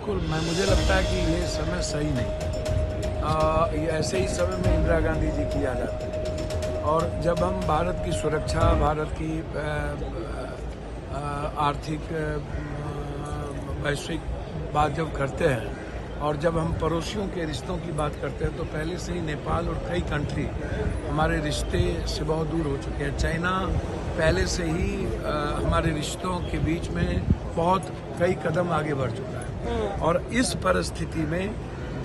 बिल्कुल मुझे लगता है कि ये समय सही नहीं। ये ऐसे ही समय में इंदिरा गांधी जी की याद आती है। और जब हम भारत की सुरक्षा, भारत की आर्थिक वैश्विक बात जब करते हैं और जब हम पड़ोसियों के रिश्तों की बात करते हैं तो पहले से ही नेपाल और कई कंट्री हमारे रिश्ते से बहुत दूर हो चुके हैं। चाइना पहले से ही हमारे रिश्तों के बीच में बहुत कई कदम आगे बढ़ चुका है। और इस परिस्थिति में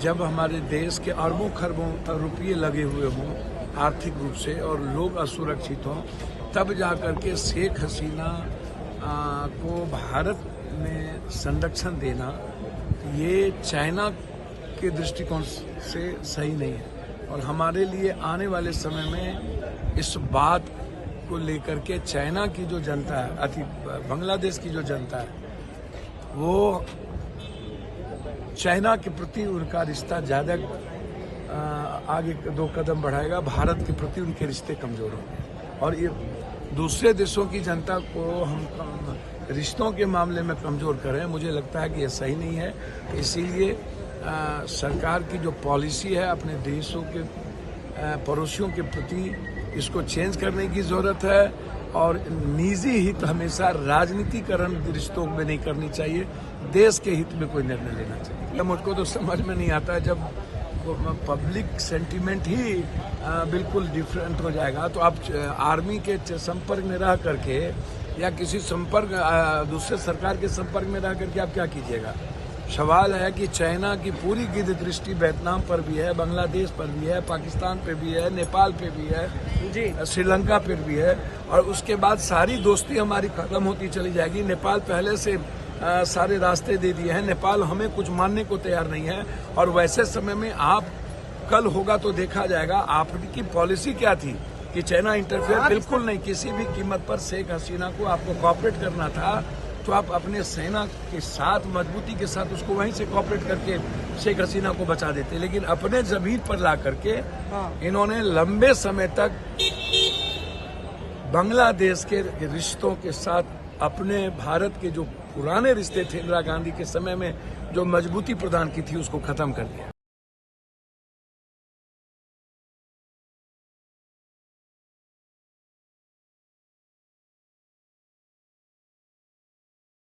जब हमारे देश के अरबों खरबों रुपये लगे हुए हों आर्थिक रूप से और लोग असुरक्षित हों, तब जाकर के शेख हसीना को भारत में संरक्षण देना ये चाइना के दृष्टिकोण से सही नहीं है। और हमारे लिए आने वाले समय में इस बात को लेकर के चाइना की जो जनता है, बांग्लादेश की जो जनता है, वो चाइना के प्रति उनका रिश्ता ज़्यादा आगे 2 कदम बढ़ाएगा। भारत के प्रति उनके रिश्ते कमज़ोर होंगे और ये दूसरे देशों की जनता को हम रिश्तों के मामले में कमज़ोर करें, मुझे लगता है कि ये सही नहीं है। इसीलिए सरकार की जो पॉलिसी है अपने देशों के पड़ोसियों के प्रति, इसको चेंज करने की ज़रूरत है। और निजी हित हमेशा राजनीतिकरण रिश्तों में नहीं करनी चाहिए, देश के हित में कोई निर्णय लेना चाहिए। मुझको तो समझ में नहीं आता जब पब्लिक सेंटीमेंट ही बिल्कुल डिफरेंट हो जाएगा तो आप आर्मी के संपर्क में रह करके या किसी दूसरे सरकार के संपर्क में रह करके आप क्या कीजिएगा। सवाल है कि चाइना की पूरी गिद्ध दृष्टि वियतनाम पर भी है, बांग्लादेश पर भी है, पाकिस्तान पे भी है, नेपाल पे भी है जी, श्रीलंका पर भी है। और उसके बाद सारी दोस्ती हमारी खत्म होती चली जाएगी। नेपाल पहले से सारे रास्ते दे दिए हैं, नेपाल हमें कुछ मानने को तैयार नहीं है। और वैसे समय में आप कल होगा तो देखा जाएगा आपकी पॉलिसी क्या थी कि चाइना इंटरफेयर बिल्कुल नहीं, किसी भी कीमत पर शेख हसीना को आपको कोऑपरेट करना था तो आप अपने सेना के साथ मजबूती के साथ उसको वहीं से कोऑपरेट करके शेख हसीना को बचा देते। लेकिन अपने जमीन पर ला करके इन्होंने लंबे समय तक बांग्लादेश के रिश्तों के साथ अपने भारत के जो पुराने रिश्ते थे इंदिरा गांधी के समय में जो मजबूती प्रदान की थी उसको खत्म कर दिया।